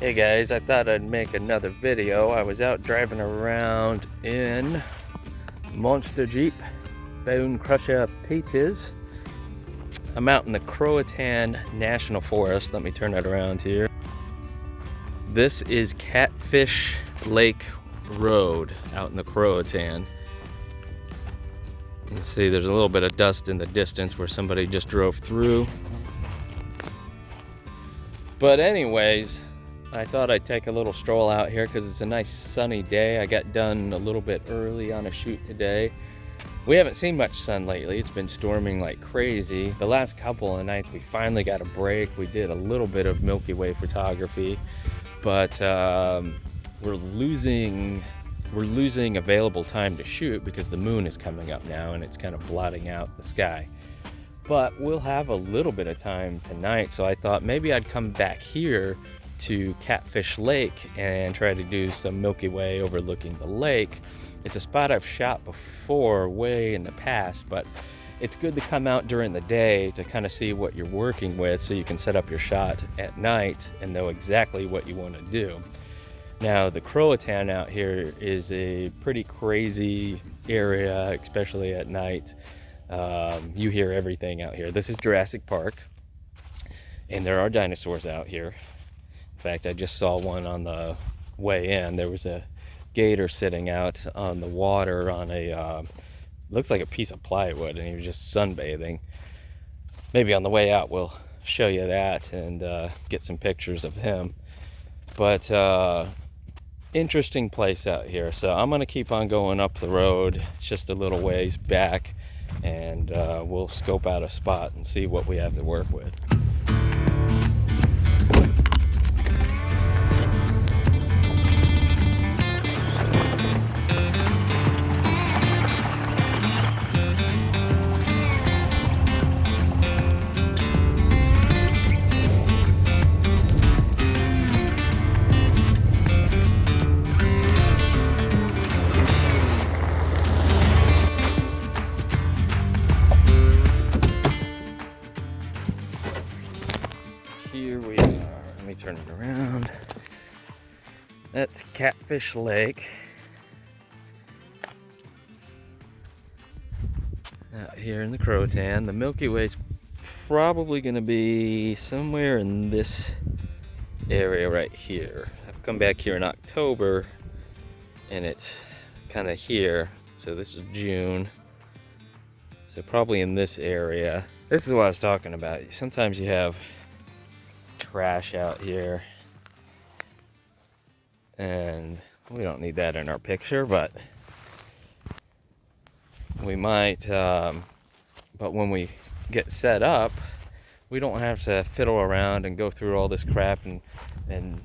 Hey guys, I thought I'd make another video. I was out driving around in Monster Jeep, Bone Crusher Peaches. I'm out in the Croatan National Forest. Let me turn that around here. This is Catfish Lake Road out in the Croatan. You can see there's a little bit of dust in the distance where somebody just drove through. But anyways, I thought I'd take a little stroll out here because it's a nice sunny day. I got done a little bit early on a shoot today. We haven't seen much sun lately. It's been storming like crazy. The last couple of nights we finally got a break. We did a little bit of Milky Way photography, but we're losing available time to shoot because the moon is coming up now and it's kind of blotting out the sky. But we'll have a little bit of time tonight, so I thought maybe I'd come back here to Catfish Lake and try to do some Milky Way overlooking the lake. It's a spot I've shot before way in the past, but it's good to come out during the day to kind of see what you're working with so you can set up your shot at night and know exactly what you want to do. Now the Croatan out here is a pretty crazy area, especially at night. You hear everything out here. This is Jurassic Park and there are dinosaurs out here. In fact, I just saw one on the way in. There was a gator sitting out on the water on a, looks like a piece of plywood, and he was just sunbathing. Maybe on the way out we'll show you that and get some pictures of him. But interesting place out here. So I'm gonna keep on going up the road. It's just a little ways back, and we'll scope out a spot and see what we have to work with. Here we are. Let me turn it around. That's Catfish Lake. Out here in the Croatan. The Milky Way's probably going to be somewhere in this area right here. I've come back here in October and it's kind of here. So this is June. So probably in this area. This is what I was talking about. Sometimes you have trash out here and we don't need that in our picture, but we might, but when we get set up we don't have to fiddle around and go through all this crap and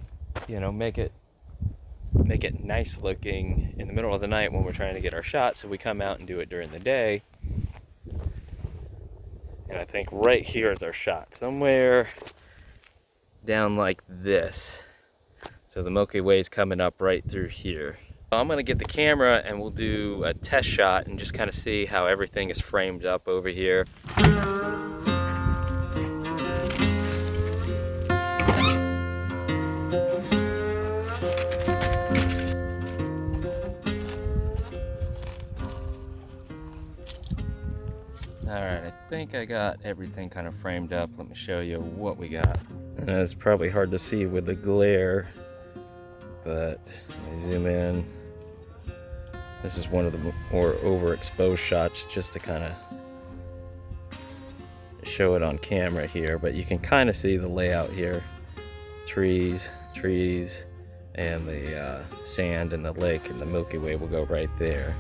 you know, make it nice looking in the middle of the night when we're trying to get our shot. So we come out and do it during the day, and I think right here is our shot, somewhere down like this. So the Milky Way is coming up right through here. I'm gonna get the camera and we'll do a test shot and just kind of see how everything is framed up over here. Alright, I think I got everything kind of framed up. Let me show you what we got. And it's probably hard to see with the glare, but let me zoom in. This is one of the more overexposed shots just to kind of show it on camera here, but you can kind of see the layout here. Trees, and the sand and the lake and the Milky Way will go right there.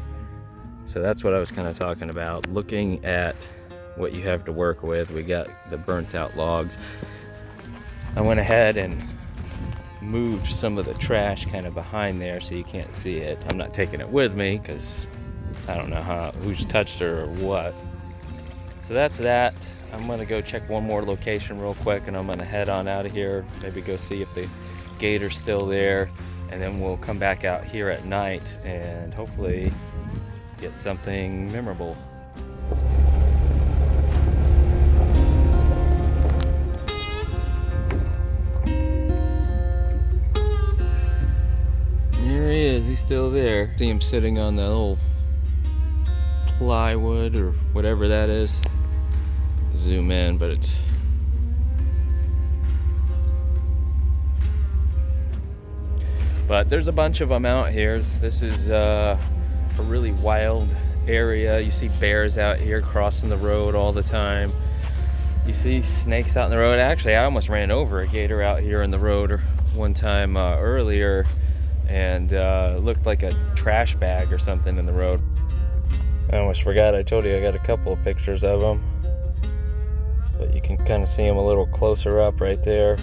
So that's what I was kind of talking about, looking at what you have to work with. We got the burnt out logs. I went ahead and moved some of the trash kind of behind there so you can't see it. I'm not taking it with me because I don't know who's touched her or what. So that's that. I'm gonna go check one more location real quick and I'm gonna head on out of here. Maybe go see if the gator's still there, and then we'll come back out here at night and hopefully get something memorable. is, he's still there. See him sitting on the little plywood or whatever that is. Zoom in, but it's there's a bunch of them out here. This is a really wild area. You see bears out here crossing the road all the time. You see snakes out in the road. Actually, I almost ran over a gator out here in the road one time earlier, and it looked like a trash bag or something in the road. I almost forgot, I told you I got a couple of pictures of them, but you can kind of see them a little closer up right there.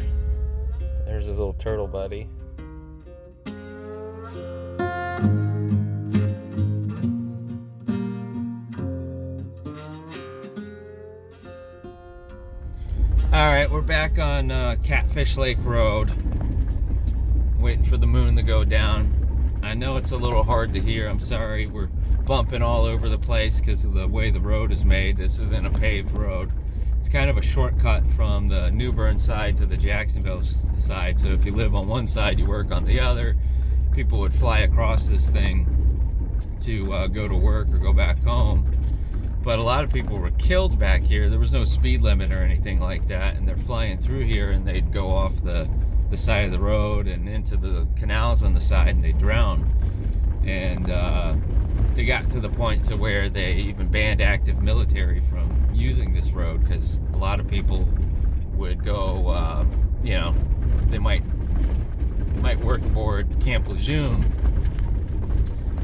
There's his little turtle buddy. All right, we're back on Catfish Lake Road, waiting for the moon to go down. I know it's a little hard to hear, I'm sorry. We're bumping all over the place because of the way the road is made. This isn't a paved road. It's kind of a shortcut from the New Bern side to the Jacksonville side. So if you live on one side, you work on the other. People would fly across this thing to go to work or go back home. But a lot of people were killed back here. There was no speed limit or anything like that, and they're flying through here and they'd go off the side of the road and into the canals on the side, and they drown. And they got to the point to where they even banned active military from using this road, because a lot of people would go, you know, they might work aboard Camp Lejeune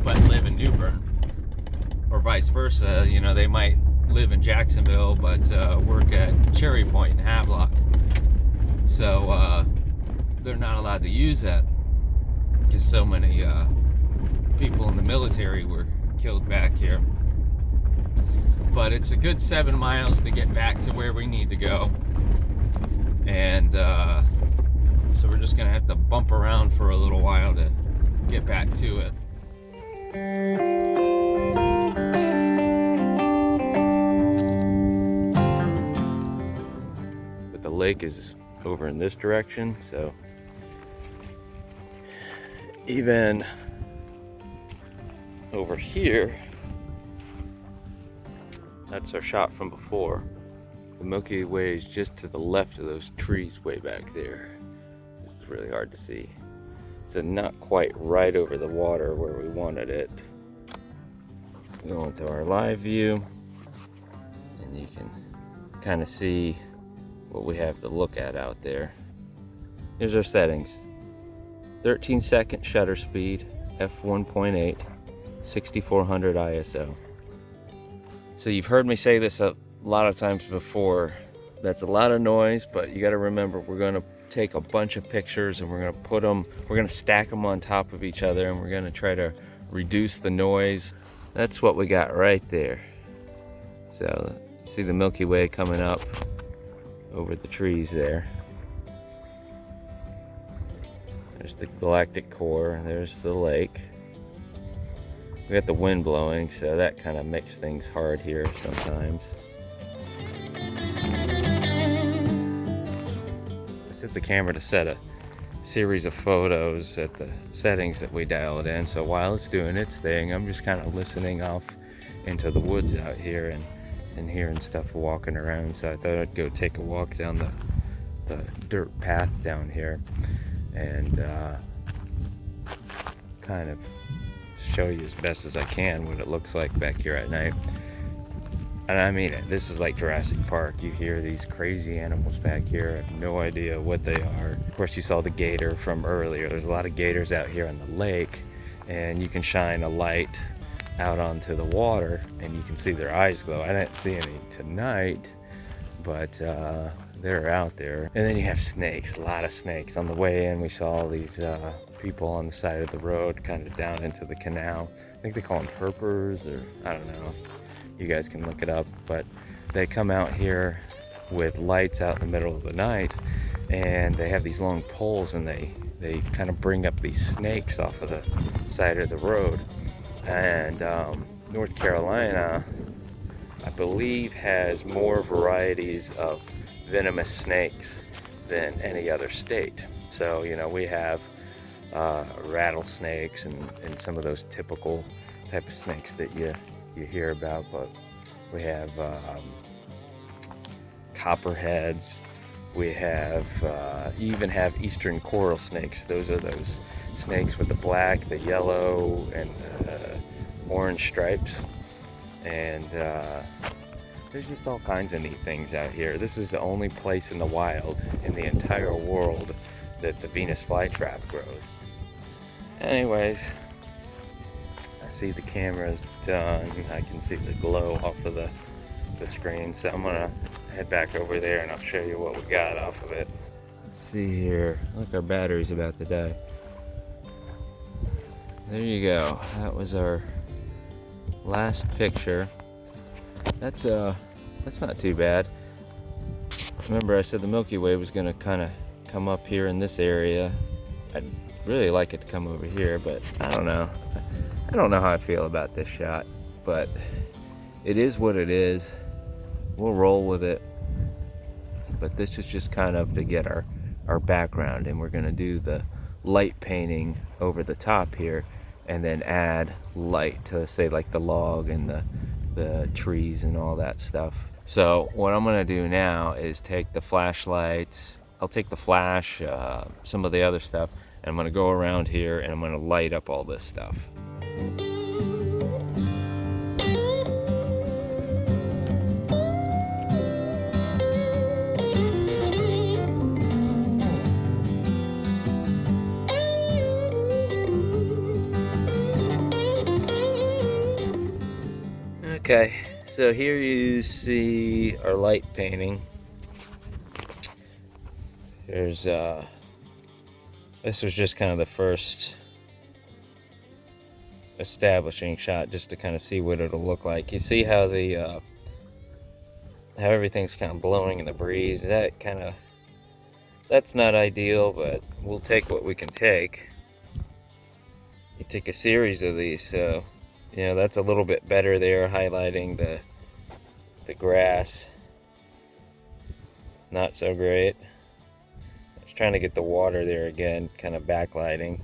but live in New Bern, or vice versa. You know, they might live in Jacksonville but work at Cherry Point in Havelock. So they're not allowed to use that because so many people in the military were killed back here. But it's a good 7 miles to get back to where we need to go, and so we're just gonna have to bump around for a little while to get back to it. But the lake is over in this direction, so even over here, that's our shot from before. The Milky Way is just to the left of those trees way back there. This is really hard to see. So not quite right over the water where we wanted it. Go into our live view, and you can kind of see what we have to look at out there. Here's our settings. 13-second shutter speed, f1.8, 6400 ISO. So you've heard me say this a lot of times before. That's a lot of noise, but you got to remember, we're going to take a bunch of pictures and we're going to stack them on top of each other, and we're going to try to reduce the noise. That's what we got right there. So see the Milky Way coming up over the trees there. There's the galactic core, and there's the lake. We got the wind blowing, so that kind of makes things hard here sometimes. I set the camera to set a series of photos at the settings that we dialed in, so while it's doing its thing, I'm just kind of listening off into the woods out here and hearing stuff walking around. So I thought I'd go take a walk down the dirt path down here and kind of show you as best as I can what it looks like back here at night. And I mean it, this is like Jurassic Park. You hear these crazy animals back here. I have no idea what they are. Of course, you saw the gator from earlier. There's a lot of gators out here on the lake, and you can shine a light out onto the water and you can see their eyes glow. I didn't see any tonight, but they're out there. And then you have snakes, a lot of snakes. On the way in, we saw all these people on the side of the road, kind of down into the canal. I think they call them herpers, or I don't know. You guys can look it up, but they come out here with lights out in the middle of the night, and they have these long poles, and they kind of bring up these snakes off of the side of the road. And North Carolina, I believe, has more varieties of venomous snakes than any other state. So, you know, we have rattlesnakes and some of those typical type of snakes that you hear about. But we have copperheads. We have you even have eastern coral snakes. Those are those snakes with the black, the yellow, and orange stripes. And there's just all kinds of neat things out here. This is the only place in the wild in the entire world that the Venus flytrap grows. Anyways, I see the camera's done. I can see the glow off of the screen, so I'm gonna head back over there and I'll show you what we got off of it. Let's see here. Look, our battery's about to die. There you go. That was our last picture. That's not too bad. Remember, I said the Milky Way was gonna kind of come up here in this area. I'd really like it to come over here, but I don't know. I don't know how I feel about this shot, but it is what it is. We'll roll with it. But this is just kind of to get our background, and we're gonna do the light painting over the top here and then add light to, say, like the log and the trees and all that stuff. So what I'm gonna do now is take the flashlights, I'll take the flash, some of the other stuff, and I'm gonna go around here and I'm gonna light up all this stuff. Okay, so here you see our light painting. There's this was just kind of the first establishing shot, just to kind of see what it'll look like. You see how the how everything's kind of blowing in the breeze. That's not ideal, but we'll take what we can take. You take a series of these, so you know that's a little bit better there, highlighting the grass. Not so great. I was trying to get the water there again, kind of backlighting.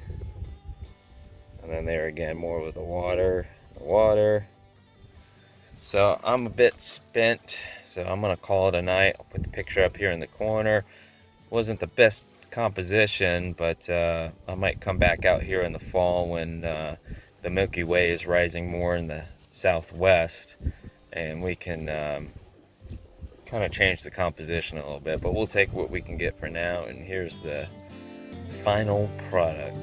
And then there again, more with the water. So I'm a bit spent, so I'm gonna call it a night. I'll put the picture up here in the corner. Wasn't the best composition, but I might come back out here in the fall when the Milky Way is rising more in the southwest, and we can kind of change the composition a little bit, but we'll take what we can get for now. And here's the final product.